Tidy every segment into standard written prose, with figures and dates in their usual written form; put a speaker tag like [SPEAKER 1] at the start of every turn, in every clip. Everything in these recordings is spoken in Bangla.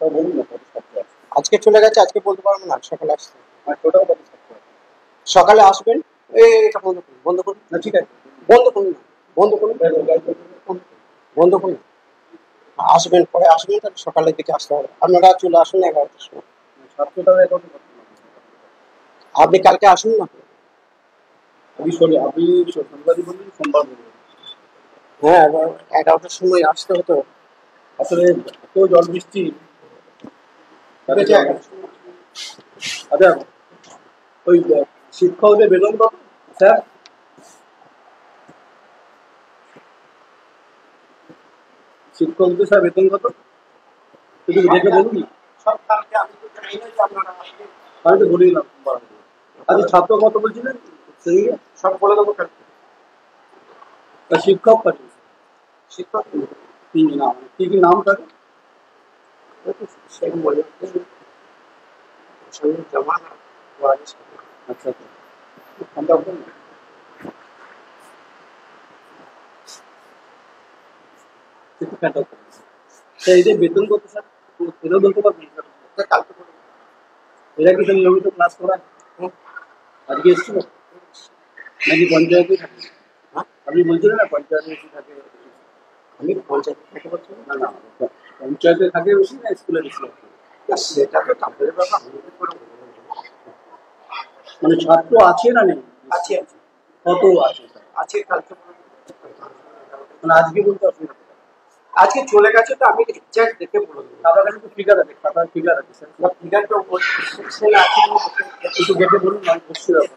[SPEAKER 1] বলুন না কত ছাত্র আছে।
[SPEAKER 2] আজকে চলে গেছে, আজকে বলতে পারবো না, সকালে আসছে।
[SPEAKER 1] আর টোটাল কত ছাত্র আছে?
[SPEAKER 2] সকালে আসবেন। এটা বন্ধ করুন, বন্ধ করুন।
[SPEAKER 1] না ঠিক আছে,
[SPEAKER 2] বন্ধ করুন না, বন্ধ করুন, বন্ধ করুন। আসবেন, পরে আসবেন, তাহলে সকালের দিকে আসতে হবে। আপনারা চলে আসুন 11টার সময়।
[SPEAKER 1] ছাত্রটা এখন
[SPEAKER 2] আপনি কালকে আসুন না।
[SPEAKER 1] আপনি শনিবার বললেন, সোমবার বললেন।
[SPEAKER 2] হ্যাঁ, 11টার সময় আসতে হতো।
[SPEAKER 1] আসলে এত জল বৃষ্টি। আচ্ছা, ওই শিক্ষকদের বেতন কত স্যার? শিক্ষকদের স্যার বেতন কত একটু দেখে বলুন না।
[SPEAKER 2] সব কালকে আমি তো জানি না যে আপনারা আসবেন।
[SPEAKER 1] আমি তো বলে দিলাম। আচ্ছা, ছাত্র কত বলছিলেন?
[SPEAKER 2] সব বলে দেবো কালকে।
[SPEAKER 1] শিক্ষক কত?
[SPEAKER 2] শিক্ষক
[SPEAKER 1] কি নাম, কি কি নাম থাকে?
[SPEAKER 2] সেরকম বলে সঙ্গে জমা
[SPEAKER 1] আচ্ছা আচ্ছা, আমরা এই যে বেতন কত স্যার এটাও বলতে পারবেন?
[SPEAKER 2] কালকে
[SPEAKER 1] এরা কি নিয়মিত ক্লাস করায়? আজকে এসেছিল নাকি পঞ্চায়েতে থাকে? আপনি বলছিলেন না পঞ্চায়েতে বেশি থাকে।
[SPEAKER 2] আমি পঞ্চায়েত থেকে বলছি
[SPEAKER 1] না না, পঞ্চায়েতে থাকে বেশি না স্কুলে বেশি?
[SPEAKER 2] সেটা তো তাদের ব্যাপার।
[SPEAKER 1] মানে ছাত্র আছে না নেই?
[SPEAKER 2] আছে আছে
[SPEAKER 1] কত আছে?
[SPEAKER 2] আছে কালকে।
[SPEAKER 1] মানে আজকে বলতে অসুবিধা?
[SPEAKER 2] আজকে চলে গেছে তো, আমি এক্সাক্ট দেখে বলে দেবো।
[SPEAKER 1] আপনার কাছে তো ফিগার আছে, খাতার ফিগার আছে স্যার?
[SPEAKER 2] ফিগারটা সেকশনে আছে,
[SPEAKER 1] একটু দেখে বলুন, আমি বুঝতে পারবো।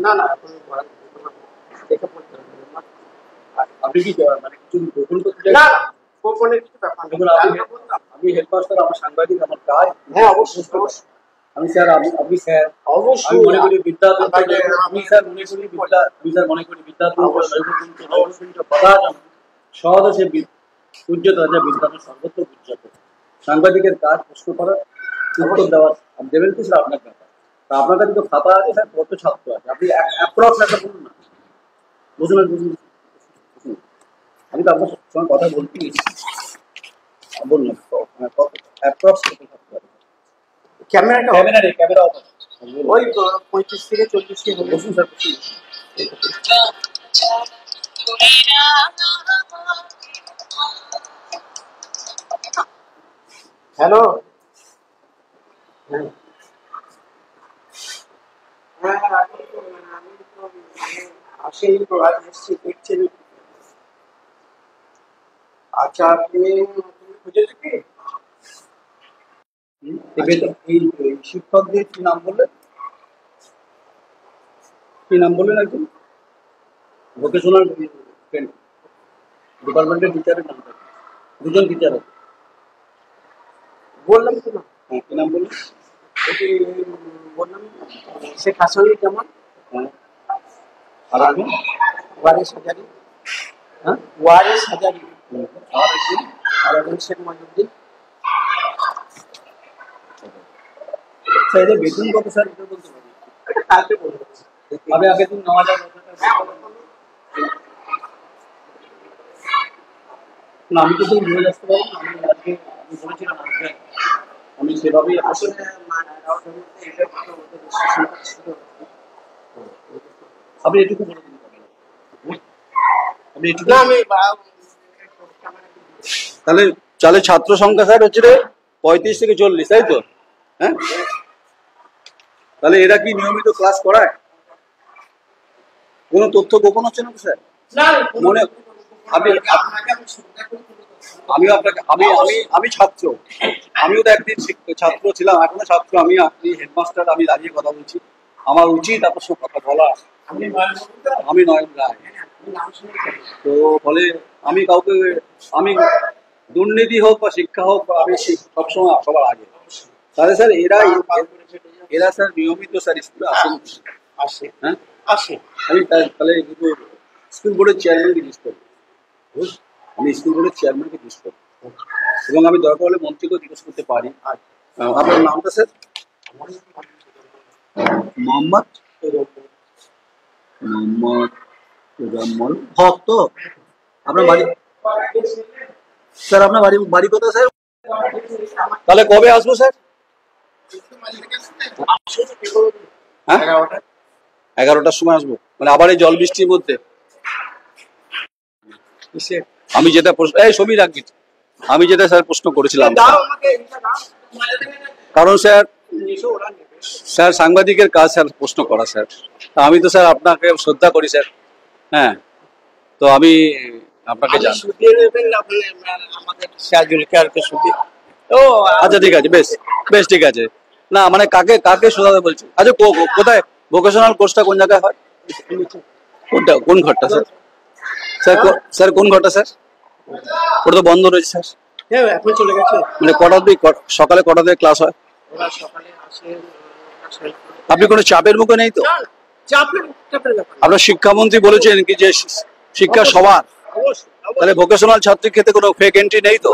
[SPEAKER 2] না না, দেখে বলতে হবে।
[SPEAKER 1] আপনি কি মানে কিছু গোপন করতে
[SPEAKER 2] না না, গোপনের কিছু ব্যাপার নেই।
[SPEAKER 1] আমি হেডমাস্টার, আমার সাংবাদিক, আমার কাজ।
[SPEAKER 2] হ্যাঁ অবশ্যই অবশ্যই।
[SPEAKER 1] আমি স্যার, আপনি স্যার।
[SPEAKER 2] অবশ্যই
[SPEAKER 1] আমি মনে করি বিদ্যার্থী, আমি স্যার মনে করি আমি স্যার মনে করি বিদ্যার্থী সহদেশে পূজ্যতা যা বিদ্যার্থী সর্বত্র পূজ্যত। সাংবাদিকের কাজ প্রশ্ন করা, উত্তর দেওয়া। আপনি দেবেন কি স্যার আপনার ব্যাপার? তা আপনার কাছে তো খাতা আছে স্যার, কত ছাত্র আছে আপনি অ্যাপ্রক্স একটা বলুন না। বুঝুন বুঝুন, আমি তো আপনার সঙ্গে কথা বলতে বলুন না, অ্যাপ্রক্স কত ছাত্র আছে? ক্যামেরা
[SPEAKER 2] ওই 35 থেকে 40 কে হবে।
[SPEAKER 1] বসুন স্যার, বসুন।
[SPEAKER 2] হ্যালো। হ্যাঁ আমি তো আসেনি তো, আজ এসছি, দেখছেন। আচ্ছা তুমি খুঁজেছো কি?
[SPEAKER 1] এই শিক্ষকদের কি নাম বললেন? কি নাম বললেন একজন? ভোকেশনাল ডিপার্টমেন্টের টিচারের নাম? দুজন টিচার আছে।
[SPEAKER 2] বললাম তো না।
[SPEAKER 1] হ্যাঁ, কি নাম বললেন?
[SPEAKER 2] বললাম শেখ হাসানুজ্জামান।
[SPEAKER 1] হ্যাঁ, আর একজন?
[SPEAKER 2] ওয়ারিস হাজারি।
[SPEAKER 1] হ্যাঁ,
[SPEAKER 2] ওয়ারিস হাজারি।
[SPEAKER 1] আর একজন?
[SPEAKER 2] আর একজন শেখ মহিউদ্দিন।
[SPEAKER 1] স্যার এদের বেতন কত স্যার এটা বলতে পারি?
[SPEAKER 2] কালকে বলবো।
[SPEAKER 1] আমি আগের দিন 9,000 না, আমি তো নিয়ে আসতে পারি। আমি আজকে আমি বলেছিলাম আজকে আমি সেভাবেই
[SPEAKER 2] আসলে
[SPEAKER 1] আপনি এটুকু বলে দিন। আপনি এটুকু
[SPEAKER 2] না আমি
[SPEAKER 1] তাহলে তাহলে ছাত্র সংখ্যা স্যার হচ্ছে 35 থেকে 40, তাই তো? হ্যাঁ, তাহলে এরা কি নিয়মিত ক্লাস করায়? কোনো তথ্য গোপন হচ্ছে না তো স্যার? মনে আমিও আপনাকে আমি ছাত্র, আমিও তো একদিন ছাত্র ছিলাম, এখনো ছাত্র। আপনি হেডমাস্টার, আমি দাঁড়িয়ে কথা বলছি। আমার উচিত আপনার সঙ্গে কথা বলা। আমি নয়ন রায়। তো ফলে আমি কাউকে, আমি দুর্নীতি হোক বা শিক্ষা হোক, আমি সবসময় সবার আগে। তাহলে স্যার এরা স্যার নিয়মিত স্যার স্কুলে আসেন?
[SPEAKER 2] আসে।
[SPEAKER 1] হ্যাঁ
[SPEAKER 2] আসে।
[SPEAKER 1] আমি তাহলে কিন্তু স্কুল বোর্ডের চেয়ারম্যানকে জিজ্ঞেস করবো। আমি স্কুল বোর্ডের চেয়ারম্যানকে জিজ্ঞেস করবো, এবং আমি দরকার হলে মন্ত্রীকেও জিজ্ঞেস করতে পারি। আপনার নামটা স্যার? মোহাম্মদ হক তো? আপনার বাড়ি স্যার, আপনার বাড়ি কোথায় স্যার? তাহলে কবে আসবো স্যার? হ্যাঁ, 11টার সময় আসবো, মানে আবার এই জল বৃষ্টির মধ্যে। আমি যেটা প্রশ্ন, এই ছবি রাখবি, আমি যেটা স্যার প্রশ্ন করেছিলাম, কারণ স্যার স্যার সাংবাদিকের কাজ স্যার প্রশ্ন করা স্যার, আমি তো স্যার আপনাকে শ্রদ্ধা করি স্যার। হ্যাঁ, তো আমি আপনাকে জানি। আচ্ছা ঠিক আছে, বেশ বেশ ঠিক আছে। না মানে কাকে কাকে শোনাতে বলছি? আচ্ছা কোথায় ভোকেশনাল কোর্সটা কোন জায়গায় হয়? কোনটা, কোন ঘরটা স্যার? স্যার স্যার কোন ঘরটা স্যার? ওটা তো বন্ধ রয়েছে স্যার।
[SPEAKER 2] এখন চলে গেছে।
[SPEAKER 1] মানে কটার দিকে, সকালে কটা থেকে ক্লাস হয়? আপনি কোনো চাপের মুখে নেই তো? আপনার শিক্ষামন্ত্রী বলেছেন কি যে শিক্ষা সবার, তাহলে ভোকেশনাল ছাত্রীর ক্ষেত্রে কোনো ফেক এন্ট্রি নেই তো?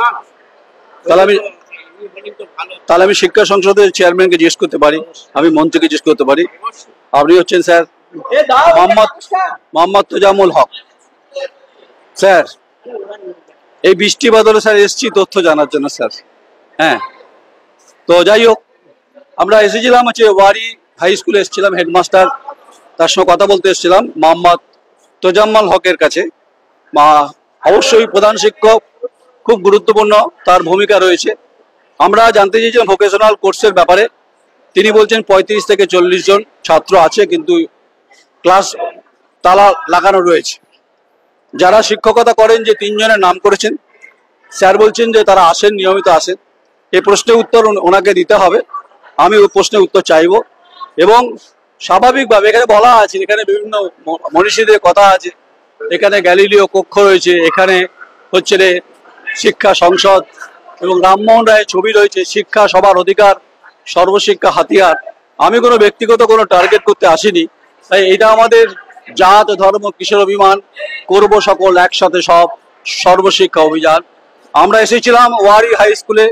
[SPEAKER 1] তাহলে আমি শিক্ষা সংসদের চেয়ারম্যানকে জিজ্ঞেস করতে পারি, আমি মন্ত্রীকে জিজ্ঞেস করতে পারি। আপনি হচ্ছেন স্যার মোহাম্মদ তোজামুল হক স্যার। এই বৃষ্টি বাদলে স্যার এসছি তথ্য জানার জন্য স্যার। হ্যাঁ, তো যাই হোক, আমরা এসেছিলাম হচ্ছে ওয়ারি হাই স্কুলে এসেছিলাম, হেডমাস্টার তার সঙ্গে কথা বলতে এসেছিলাম মোহাম্মদ তোজাম্মল হকের কাছে। অবশ্যই প্রধান শিক্ষক খুব গুরুত্বপূর্ণ, তার ভূমিকা রয়েছে। আমরা জানতে চেয়েছিলাম ভোকেশনাল কোর্সের ব্যাপারে। তিনি বলছেন 35 থেকে 40 জন ছাত্র আছে, কিন্তু ক্লাস তালা লাগানো রয়েছে। যারা শিক্ষকতা করেন যে 3 জনের নাম করেছেন, স্যার বলছেন যে তারা আসেন, নিয়মিত আসেন। এই প্রশ্নের উত্তর ওনাকে দিতে হবে, আমি ওই প্রশ্নের উত্তর চাইব। এবং স্বাভাবিকভাবে এখানে বলা আছে, এখানে বিভিন্ন মনীষীদের কথা আছে, এখানে গ্যালিলিও কক্ষ রয়েছে, এখানে হচ্ছে শিক্ষা সংসদ এবং রামমোহন রায়ের ছবি রয়েছে, শিক্ষা সবার অধিকার, সর্বশিক্ষা হাতিয়ার। আমি কোনো ব্যক্তিগত কোনো টার্গেট করতে আসিনি, তাই এটা আমাদের জাত ধর্ম কিসের অভিমান, করব সকল একসাথে সব, সর্বশিক্ষা অভিযান। আমরা এসেছিলাম ওয়ারি হাই স্কুলে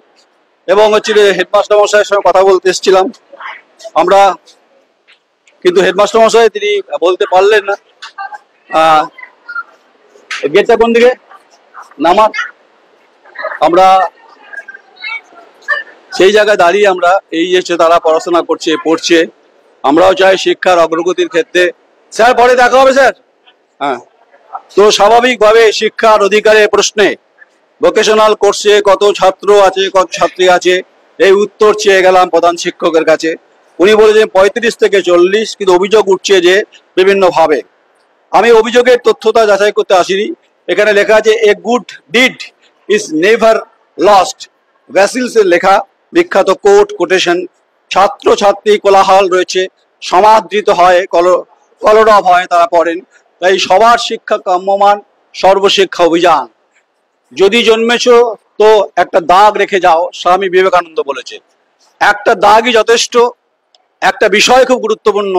[SPEAKER 1] এবং হচ্ছে হেডমাস্টার মশাইয়ের সঙ্গে কথা বলতে এসেছিলাম আমরা, কিন্তু হেডমাস্টার মশাই তিনি বলতে পারলেন না। গেটটা কোন দিকে নামার, আমরা সেই জায়গায় দাঁড়িয়ে আমরা এই যে তারা পড়াশোনা করছে, পড়ছে, আমরাও চাই শিক্ষার অগ্রগতির ক্ষেত্রে। স্যার পরে দেখা হবে স্যার। হ্যাঁ, তো স্বাভাবিকভাবে শিক্ষার অধিকারের প্রশ্নে ভোকেশনাল কোর্সে কত ছাত্র আছে, কত ছাত্রী আছে, এই উত্তর চেয়ে গেলাম প্রধান শিক্ষকের কাছে। উনি বলেছেন 35 থেকে 40, কিন্তু অভিযোগ উঠছে যে বিভিন্নভাবে। আমি অভিযোগের তথ্যটা যাচাই করতে আসিনি। এখানে লেখা আছে a good deed is never lost, ভ্যাসিলসের লেখা বিখ্যাত কোট কোটেশন। ছাত্র ছাত্রী কোলাহল রয়েছে, সমাদৃত হয়, কলরব হয়, তারা পড়েন। তাই সবার শিক্ষা কাম্যমান, সর্বশিক্ষা অভিযান। যদি জন্মেছ তো একটা দাগ রেখে যাও, স্বামী বিবেকানন্দ বলেছে। একটা দাগই যথেষ্ট। একটা বিষয় খুব গুরুত্বপূর্ণ,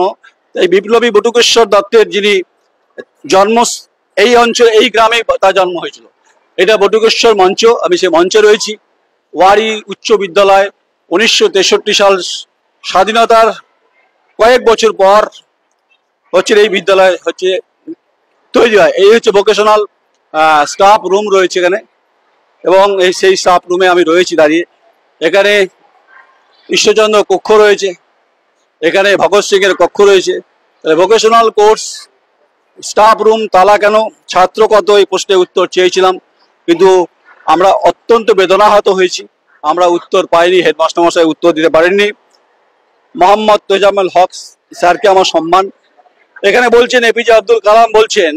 [SPEAKER 1] এই বিপ্লবী বটুকেশ্বর দত্তের যিনি জন্ম, এই অঞ্চলে এই গ্রামে তার জন্ম হয়েছিল। এটা বটুকেশ্বর মঞ্চ, আমি সে মঞ্চে রয়েছি। ওয়ারি উচ্চ বিদ্যালয় 1963 সাল স্বাধীনতার কয়েক বছর পর হচ্ছে এই বিদ্যালয় হচ্ছে তৈরি হয়। এই হচ্ছে ভোকেশনাল স্টাফ রুম রয়েছে এখানে, এবং এই সেই স্টাফ রুমে আমি রয়েছি দাঁড়িয়ে। এখানে ঈশ্বরচন্দ্র কক্ষ রয়েছে, এখানে ভগৎ সিং এর কক্ষ রয়েছে। ভোকেশনাল কোর্স স্টাফ রুম তালা কেন, ছাত্র কত, এই প্রশ্নের উত্তর চেয়েছিলাম, কিন্তু আমরা অত্যন্ত বেদনাহত হয়েছি, আমরা উত্তর পাইনি। হেডমাস্টার মশাই উত্তর দিতে পারেননি। মোহাম্মদ তোজামুল হক স্যারকে আমার সম্মান। এখানে বলছেন এপিজে আব্দুল কালাম বলছেন,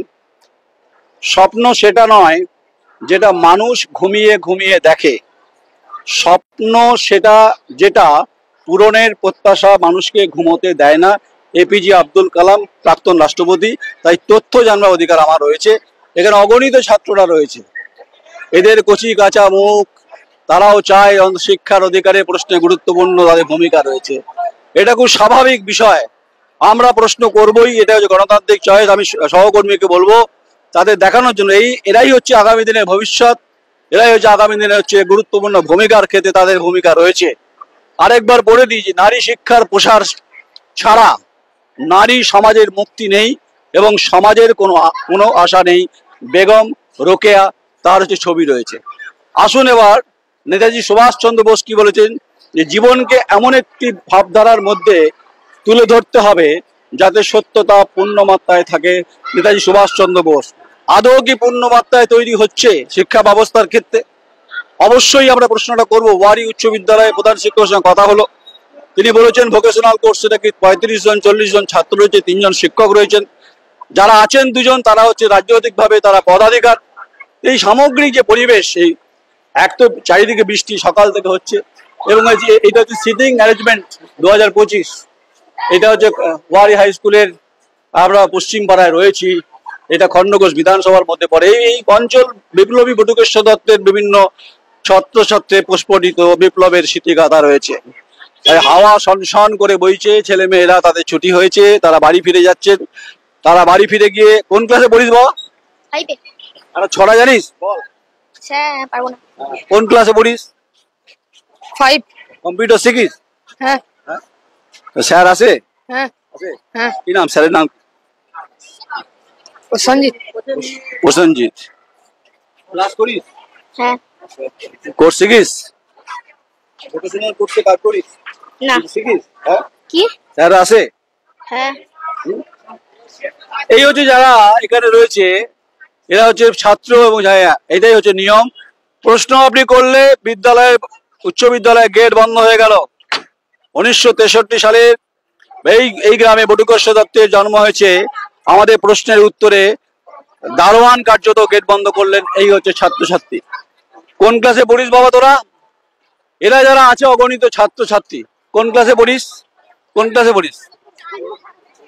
[SPEAKER 1] স্বপ্ন সেটা নয় যেটা মানুষ ঘুমিয়ে ঘুমিয়ে দেখে, স্বপ্ন সেটা যেটা পূরণের প্রত্যাশা মানুষকে ঘুমোতে দেয় না। এপিজে আব্দুল কালাম, প্রাক্তন রাষ্ট্রপতি। তাই তথ্য জানবার অধিকার আমার রয়েছে। এখানে অগণিত ছাত্ররা রয়েছে, এদের কচি কাঁচা মুখ, তারাও চায় শিক্ষার অধিকারের প্রশ্নে গুরুত্বপূর্ণ তাদের ভূমিকা রয়েছে। এটা খুব স্বাভাবিক বিষয়, আমরা প্রশ্ন করবই, এটা হচ্ছে গণতান্ত্রিক চয়েস। আমি সহকর্মীকে বলবো তাদের দেখানোর জন্য, এরাই হচ্ছে আগামী দিনের ভবিষ্যৎ, এরাই হচ্ছে আগামী দিনে হচ্ছে গুরুত্বপূর্ণ ভূমিকার ক্ষেত্রে তাদের ভূমিকা রয়েছে। আরেকবার বলে দিই যে নারী শিক্ষার প্রসার ছাড়া নারী সমাজের মুক্তি নেই এবং সমাজের কোনো আশা নেই। বেগম রোকেয়া, তার হচ্ছে ছবি রয়েছে। আসুন এবার নেতাজি সুভাষচন্দ্র বোস কি বলেছেন, যে জীবনকে এমন একটি ভাবধারার মধ্যে তুলে ধরতে হবে যাতে সত্যতা পূর্ণমাত্রায় থাকে। নেতাজি সুভাষচন্দ্র বোস আদৌ কি পূর্ণমাত্রায় তৈরি হচ্ছে শিক্ষা ব্যবস্থার ক্ষেত্রে? অবশ্যই আমরা প্রশ্নটা করব। ওয়ারি উচ্চ বিদ্যালয়ে প্রধান শিক্ষকের সঙ্গে কথা হলো, তিনি বলেছেন ভোকেশনাল কোর্সে নাকি 35 জন 40 জন ছাত্র রয়েছে, 3 জন শিক্ষক রয়েছেন, যারা আছেন 2 জন তারা হচ্ছে রাজনৈতিকভাবে তারা পদাধিকার। এই সামগ্রিক যে পরিবেশ, এই এক তো চারিদিকে বৃষ্টি সকাল থেকে হচ্ছে, এবং এটা হচ্ছে সিটিং অ্যারেঞ্জমেন্ট 2025। এটা হচ্ছে ওয়ারি হাই স্কুলের, আমরা পশ্চিম পাড়ায় রয়েছি, এটা খণ্ডঘোষ বিধানসভার মধ্যে পড়ে। এই অঞ্চল বিপ্লবী বটুকেশ্বর দত্তের বিভিন্ন ছত্রছত্রে প্রস্ফুটিত বিপ্লবের স্মৃতিগাথা রয়েছে। হাওয়া সনসন করে বইছে, ছেলে মেয়েরা তাদের ছুটি হয়েছে, তারা বাড়ি ফিরে যাচ্ছেন। তারা বাড়ি ফিরে গিয়ে, কোন ক্লাসে পড়িস বাবা? আরে ছড়া জানিস? বল।
[SPEAKER 3] হ্যাঁ, পারবো না।
[SPEAKER 1] কোন ক্লাসে পড়িস?
[SPEAKER 3] 5।
[SPEAKER 1] কম্পিউটার শিখিস?
[SPEAKER 3] হ্যাঁ।
[SPEAKER 1] স্যার আছে?
[SPEAKER 3] হ্যাঁ। হ্যাঁ।
[SPEAKER 1] কি নাম স্যারের নাম?
[SPEAKER 3] প্রসঞ্জিৎ।
[SPEAKER 1] প্রসেনজিৎ। ক্লাস করিস?
[SPEAKER 3] হ্যাঁ।
[SPEAKER 1] কোর্স শিখিস? ভোকেশনাল কোর্সে কাজ করিস?
[SPEAKER 3] না।
[SPEAKER 1] শিখিস? হ্যাঁ।
[SPEAKER 3] কি?
[SPEAKER 1] স্যার আছে?
[SPEAKER 3] হ্যাঁ।
[SPEAKER 1] এই হচ্ছে যারা এখানে রয়েছে, এরা হচ্ছে ছাত্র, এবং এটাই হচ্ছে নিয়ম। প্রশ্ন আপনি করলে বিদ্যালয়ে, উচ্চ বিদ্যালয়ে গেট বন্ধ হয়ে গেল। 1963 সালে এই গ্রামে বটুকেশ্বর দত্তের জন্ম হয়েছে। আমাদের প্রশ্নের উত্তরে দারোয়ান কার্যত গেট বন্ধ করলেন। এই হচ্ছে ছাত্রছাত্রী। কোন ক্লাসে পড়িস বাবা তোরা? এরা যারা আছে অগণিত ছাত্রছাত্রী। কোন ক্লাসে পড়িস? কোন ক্লাসে পড়িস?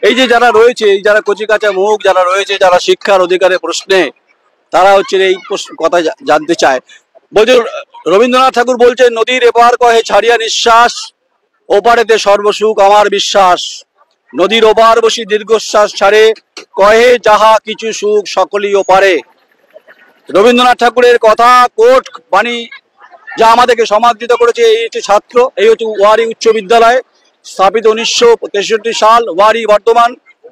[SPEAKER 1] এই যে যারা রয়েছে, এই যারা কচিকাঁচা মুখ যারা রয়েছে, যারা শিক্ষার অধিকারের প্রশ্নে তারা হচ্ছে এই কথা জানতে চায়। বলছে রবীন্দ্রনাথ ঠাকুর বলছেন, নদীর এপার কহে ছাড়িয়া নিঃশ্বাস, ওপারেতে সর্বসুখ আমার বিশ্বাস। নদীর ওপার বসি দীর্ঘশ্বাস ছাড়ে, কহে যাহা কিছু সুখ সকলই ওপারে। রবীন্দ্রনাথ ঠাকুরের কথা, কোট বাণী, যা আমাদেরকে সমাদৃত করেছে। এই হচ্ছে ছাত্র, এই হচ্ছে ওয়ারি উচ্চ বিদ্যালয়, স্থাপিত 1963 সাল, ওয়ারি বর্ধমান,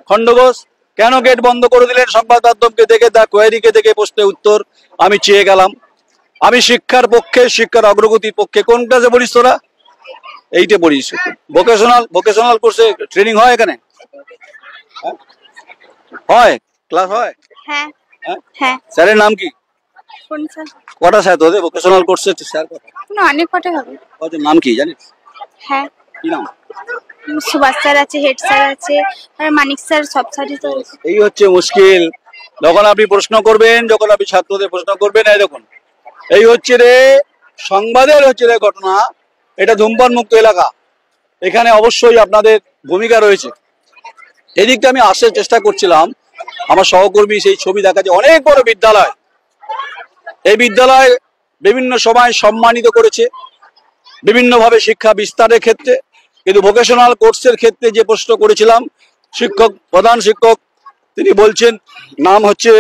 [SPEAKER 1] খণ্ডঘোষ। কেন গেট বন্ধ করে দিলেন? সংবাদ মাধ্যমকে দেখে, তার কোয়েরিকে দেখে প্রশ্নের উত্তর আমি চেয়ে গেলাম। আমি শিক্ষার পক্ষে, শিক্ষার অগ্রগতির পক্ষে। কোন ক্লাসে পড়িস তোরা? এইটে পড়িস। ভোকেশনাল কোর্সে ট্রেনিং হয় এখানে? হয়? ক্লাস হয়?
[SPEAKER 3] হ্যাঁ।
[SPEAKER 1] হ্যাঁ।
[SPEAKER 3] হ্যাঁ।
[SPEAKER 1] স্যারের নাম কি?
[SPEAKER 3] কোন স্যার?
[SPEAKER 1] কটা স্যার তোদের ভোকেশনাল কোর্সে? স্যার কটা?
[SPEAKER 3] না, অনেক কটা হবে।
[SPEAKER 1] ওদের নাম কি জানিস?
[SPEAKER 3] হ্যাঁ।
[SPEAKER 1] কি নাম?
[SPEAKER 3] সুভাষ স্যার আছে, হেড স্যার আছে, আর মানিক স্যার, সব স্যারই তো আছে।
[SPEAKER 1] এই হচ্ছে মুশকিল। যখন আপনি প্রশ্ন করবেন, যখন আপনি ছাত্রদের প্রশ্ন করবেন, এই দেখুন, এই হচ্ছে রে সংবাদের হচ্ছে রে ঘটনা। এটা ধূমপান মুক্ত এলাকা, এখানে অবশ্যই আপনাদের ভূমিকা রয়েছে। এদিকটা আমি আসার চেষ্টা করছিলাম, আমার সহকর্মী সেই ছবি দেখাচ্ছে। অনেক বড় বিদ্যালয়, এই বিদ্যালয় বিভিন্ন সময় সম্মানিত করেছে বিভিন্নভাবে শিক্ষা বিস্তারের ক্ষেত্রে। কিন্তু ভোকেশনাল কোর্সের ক্ষেত্রে যে প্রশ্ন করেছিলাম, শিক্ষক, প্রধান শিক্ষক তিনি বলছেন, নাম হচ্ছে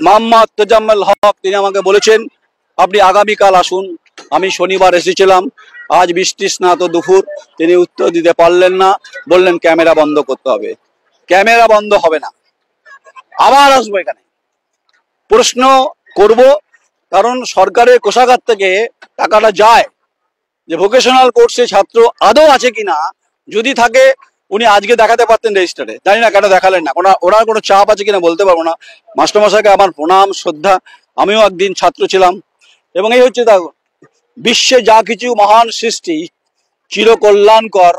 [SPEAKER 1] মোহাম্মদ তোজাম্মেল হক, তিনি আমাকে বলেছেন আপনি আগামীকাল আসুন। আমি শনিবার এসেছিলাম, আজ বৃষ্টি স্নাত দুপুর। তিনি উত্তর দিতে পারলেন না, বললেন ক্যামেরা বন্ধ করতে হবে। ক্যামেরা বন্ধ হবে না, আবার আসবো এখানে, প্রশ্ন করব। কারণ সরকারের কোষাগার থেকে টাকাটা যায়, যে ভোকেশনাল কোর্সে ছাত্র আদৌ আছে কিনা। যদি থাকে উনি আজকে দেখাতে পারতেন রেজিস্টারে, জানি না কেন দেখালেন না। ওনার কোনো চাপ আছে কিনা বলতে পারবো না। মাস্টারমশাইকে আমার প্রণাম শ্রদ্ধা, আমিও একদিন ছাত্র ছিলাম। এবং এই হচ্ছে দেখো, বিশ্বে যা কিছু মহান সৃষ্টি চিরকল্যাণকর,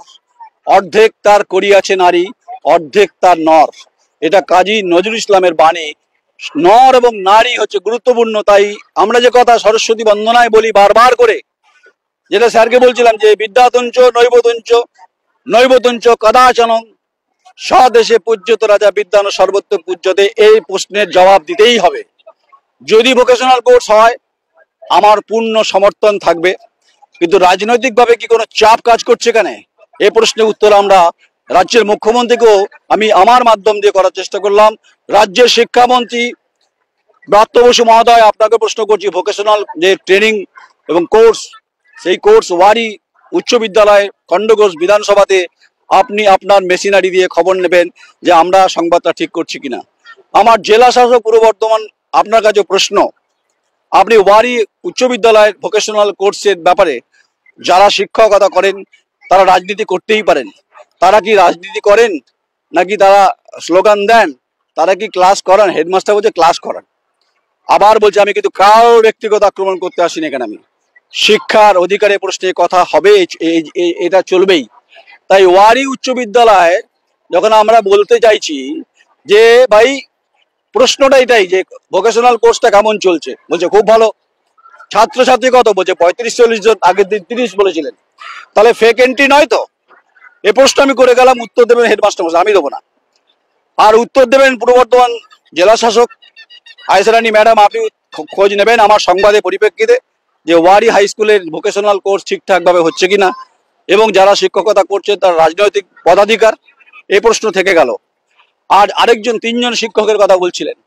[SPEAKER 1] অর্ধেক তার করিয়াছে নারী, অর্ধেক তার নর। এটা কাজী নজরুল ইসলামের বাণী। নর এবং নারী হচ্ছে গুরুত্বপূর্ণ। তাই আমরা যে কথা সরস্বতী বন্দনায় বলি বারবার করে, যেটা স্যারকে বলছিলাম, যে বিদ্যাতুঞ্চ নৈবতুঞ্চ, নৈবতুঞ্চ কদাচনং, স্বদেশে পূজ্যত রাজা বিদ্যান সর্বত্র পূজ্যতে। এই প্রশ্নের জবাব দিতেই হবে। যদি ভোকেশনাল কোর্স হয়, আমার পূর্ণ সমর্থন থাকবে। কিন্তু রাজনৈতিকভাবে কি কোনো চাপ কাজ করছে এখানে? এই প্রশ্নের উত্তর আমরা রাজ্যের মুখ্যমন্ত্রীকেও আমি আমার মাধ্যম দিয়ে করার চেষ্টা করলাম। রাজ্যের শিক্ষামন্ত্রী ব্রাত্য বসু মহোদয়, আপনাকে প্রশ্ন করছি, ভোকেশনাল যে ট্রেনিং এবং কোর্স, সেই কোর্স ওয়ারি উচ্চ বিদ্যালয় খণ্ডঘোষ বিধানসভাতে আপনি আপনার মেশিনারি দিয়ে খবর নেবেন যে আমরা সংবাদটা ঠিক করছি কিনা। আমার জেলা শাসক পূর্ব বর্ধমান, আপনার কাছে প্রশ্ন, আপনি ওয়ারি উচ্চ বিদ্যালয়ের ভোকেশনাল কোর্সের ব্যাপারে যারা শিক্ষকতা করেন তারা রাজনীতি করতেই পারেন। তারা কি রাজনীতি করেন নাকি তারা স্লোগান দেন? তারা কি ক্লাস করান? হেডমাস্টার বলছে ক্লাস করান, আবার বলছে আমি কিন্তু কারোর ব্যক্তিগত আক্রমণ করতে আসিনি এখানে। আমি শিক্ষার অধিকারের প্রশ্নে কথা হবে, এটা চলবেই। তাই ওয়ারি উচ্চ বিদ্যালয়ে যখন আমরা বলতে চাইছি যে ভাই প্রশ্নটা এটাই যে ভোকেশনাল কোর্সটা কেমন চলছে, বলছে খুব ভালো। ছাত্রছাত্রী কত? বলছে 35-40 জন, আগের দিন 30 বলেছিলেন। তাহলে ফেক এন্ট্রি নয় তো? এই প্রশ্ন আমি করে গেলাম, উত্তর দেবেন হেডমাস্টার মশাই, আমি দেবো না। আর উত্তর দেবেন পূর্ব বর্ধমান জেলা শাসক আয়েশা রানী ম্যাডাম। আপনি খোঁজ নেবেন আমার সংবাদের পরিপ্রেক্ষিতে যে ওয়ারি হাই স্কুলের ভোকেশনাল কোর্স ঠিকঠাকভাবে হচ্ছে কিনা, এবং যারা শিক্ষকতা করছে তার রাজনৈতিক পদাধিকার, এই প্রশ্ন থেকে গেল। আর আরেকজন 3জন শিক্ষকের কথা বলছিলেন।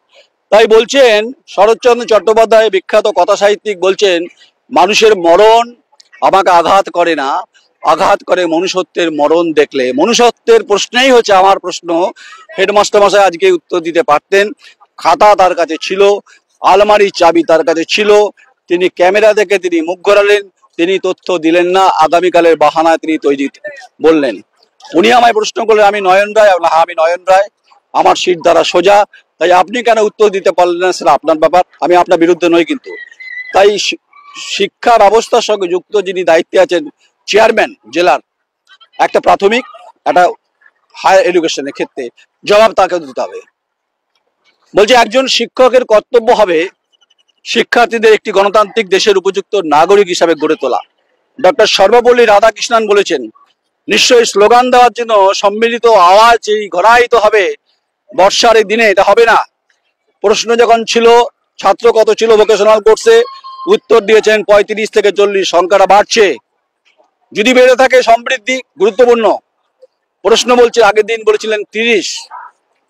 [SPEAKER 1] তাই বলছেন শরৎচন্দ্র চট্টোপাধ্যায় বিখ্যাত কথা সাহিত্যিক বলছেন, মানুষের মরণ আমাকে আঘাত করে না, আঘাত করে মনুষ্যত্বের মরণ দেখলে। মনুষ্যত্বের প্রশ্নেই হচ্ছে আমার প্রশ্ন। হেডমাস্টার মশাই আজকে উত্তর দিতে পারতেন। খাতা তার কাছে ছিল, আলমারির চাবি তার কাছে ছিল, তিনি ক্যামেরা দেখে তিনি মুখ ঘোরালেন, তিনি তথ্য দিলেন না, আগামীকালের বাহানায় তিনি তৈরি বললেন। উনি আমায় প্রশ্ন করলেন আমি নয়ন রায়, আমি নয়ন রায়, আমার সিট দ্বারা সোজা, তাই আপনি কেন উত্তর দিতে পারলেন না সেটা আপনার ব্যাপার, আমি আপনার বিরুদ্ধে নই। কিন্তু তাই শিক্ষা ব্যবস্থার সঙ্গে যুক্ত যিনি দায়িত্বে আছেন চেয়ারম্যান জেলার, একটা প্রাথমিক একটা হায়ার এডুকেশনের ক্ষেত্রে জবাব তাকে দিতে হবে। বলছে একজন শিক্ষকের কর্তব্য হবে শিক্ষার্থীদের একটি গণতান্ত্রিক দেশের উপযুক্ত নাগরিক হিসাবে গড়ে তোলা। ডক্টর সর্বপল্লী রাধাকৃষ্ণন বলেছেন, নিশ্চয়ই স্লোগান দেওয়ার জন্য সম্মিলিত আওয়াজ এই ঘনায়িত হবে বর্ষার এই দিনে, এটা হবে না। প্রশ্ন যখন ছিল ছাত্র কত ছিল ভোকেশনাল কোর্সে, উত্তর দিয়েছেন 35 থেকে 40, সংখ্যাটা বাড়ছে। যদি বেড়ে থাকে সমৃদ্ধি গুরুত্বপূর্ণ। প্রশ্ন বলছে আগের দিন বলেছিলেন 30।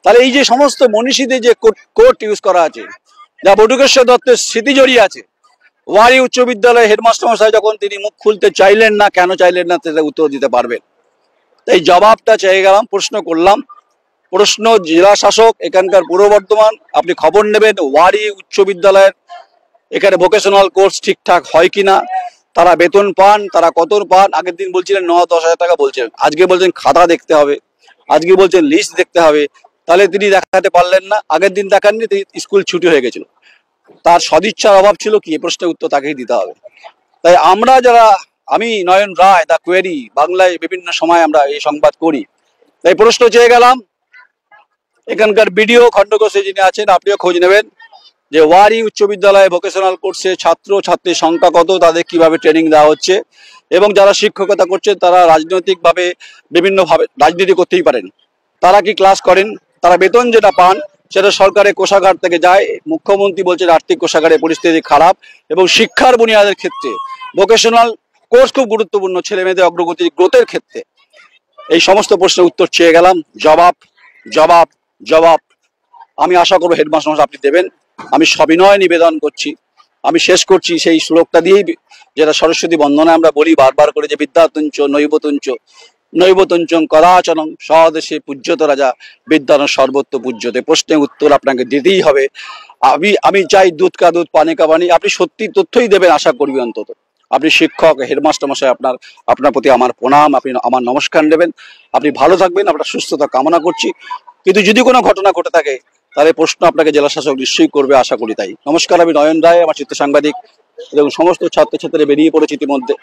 [SPEAKER 1] তাহলে এই যে সমস্ত মনীষীদের যে কোর্ট ইউজ করা আছে, যা বটুকেশ্বর দত্তের স্মৃতি জড়িয়ে আছে, ওয়ারি উচ্চ বিদ্যালয়ের হেডমাস্টার মশাই যখন তিনি মুখ খুলতে চাইলেন না, কেন চাইলেন না সেটা উত্তর দিতে পারবেন। তাই জবাবটা চেয়ে গেলাম, প্রশ্ন করলাম। প্রশ্ন জেলা শাসক এখানকার পূর্ব বর্ধমান, আপনি খবর নেবেন ওয়ারি উচ্চ বিদ্যালয়ের এখানে ভোকেশনাল কোর্স ঠিকঠাক হয় কিনা, তারা বেতন পান, তারা কত পান। আগের দিন বলছিলেন 9-10 হাজার টাকা বলছেন, আজকে বলছেন খাতা দেখতে হবে, আজকে বলছেন লিস্ট দেখতে হবে। তাহলে তিনি দেখাতে পারলেন না, আগের দিন দেখাননি, স্কুল ছুটি হয়ে গেছিল। তার সদিচ্ছার অভাব ছিল কি? এই প্রশ্নের উত্তর তাকেই দিতে হবে। তাই আমরা যারা, আমি নয়ন রায়, দা কোয়েরি বাংলায় বিভিন্ন সময় আমরা এই সংবাদ করি। তাই প্রশ্ন চেয়ে গেলাম এখানকার বিডিও খণ্ডঘোষে যিনি আছেন, আপনিও খোঁজ নেবেন যে ওয়ারি উচ্চ বিদ্যালয়ে ভোকেশনাল কোর্সে ছাত্র ছাত্রীর সংখ্যা কত, তাদের কিভাবে ট্রেনিং দেওয়া হচ্ছে, এবং যারা শিক্ষকতা করছেন তারা রাজনৈতিকভাবে বিভিন্নভাবে রাজনীতি করতেই পারেন, তারা কি ক্লাস করেন, তারা বেতন যেটা পান সেটা সরকারের কোষাগার থেকে যায়। মুখ্যমন্ত্রী বলছেন আর্থিক কোষাগারের পরিস্থিতি খারাপ, এবং শিক্ষার বুনিয়াদের ক্ষেত্রে ভোকেশনাল কোর্স খুব গুরুত্বপূর্ণ ছেলে মেয়েদের অগ্রগতি গ্রোথের ক্ষেত্রে। এই সমস্ত প্রশ্নের উত্তর চেয়ে গেলাম, জবাব জবাব জবাব আমি আশা করবো হেডমাস্টার মশাই আপনি দেবেন। আমি সবিনয় নিবেদন করছি, আমি শেষ করছি সেই শ্লোকটা দিয়েই, যেটা সরস্বতী বন্দনায় আমরা বলি বারবার করে, যে বিদ্যাতুঞ্চ নৈবতুঞ্চ নৈবতুঞ্চং কদাচনং স্বদেশে পূজ্যত রাজা বিদ্যান সর্বত্র পূজ্যতে। প্রশ্নের উত্তর আপনাকে দিতেই হবে। আমি চাই দুধ কা দুধ পানি কা পানি, আপনি সত্যি তথ্যই দেবেন আশা করবি। অন্তত আপনি শিক্ষক হেডমাস্টার মশাই, আপনার প্রতি আমার প্রণাম, আপনি আমার নমস্কার নেবেন। আপনি ভালো থাকবেন, আপনার সুস্থতা কামনা করছি। কিন্তু যদি কোনো ঘটনা ঘটে থাকে তাহলে প্রশ্ন আপনাকে জেলা শাসক নিশ্চয়ই করবে, আশা করি তাই। নমস্কার, আমি নয়ন রায়, আমার চিত্র সাংবাদিক, এবং সমস্ত ছাত্রছাত্রীরা বেরিয়ে পড়েছে ইতিমধ্যে।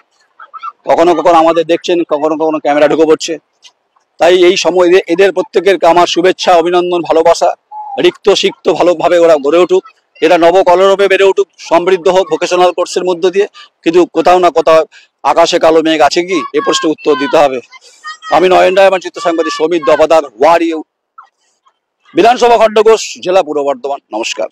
[SPEAKER 1] কখনো কখনো আমাদের দেখছেন, কখনো কখনো ক্যামেরা ঢুকে পড়ছে। তাই এই সময় এদের প্রত্যেকের আমার শুভেচ্ছা, অভিনন্দন, ভালোবাসা। রিক্ত সিক্ত ভালোভাবে ওরা গড়ে উঠুক, এরা নবকলরবে বেড়ে উঠুক, সমৃদ্ধ হোক ভোকেশনাল কোর্সের মধ্য দিয়ে। কিন্তু কোথাও না কোথাও আকাশে কালো মেঘ আছে কি, এ প্রশ্নের উত্তর দিতে হবে। আমি নয়ন রায়, আমার চিত্র সাংবাদিক, সৌমিত দফাদার, ওয়ারি বিধানসভা খণ্ডঘোষ, জেলা পূর্ব বর্ধমান। নমস্কার।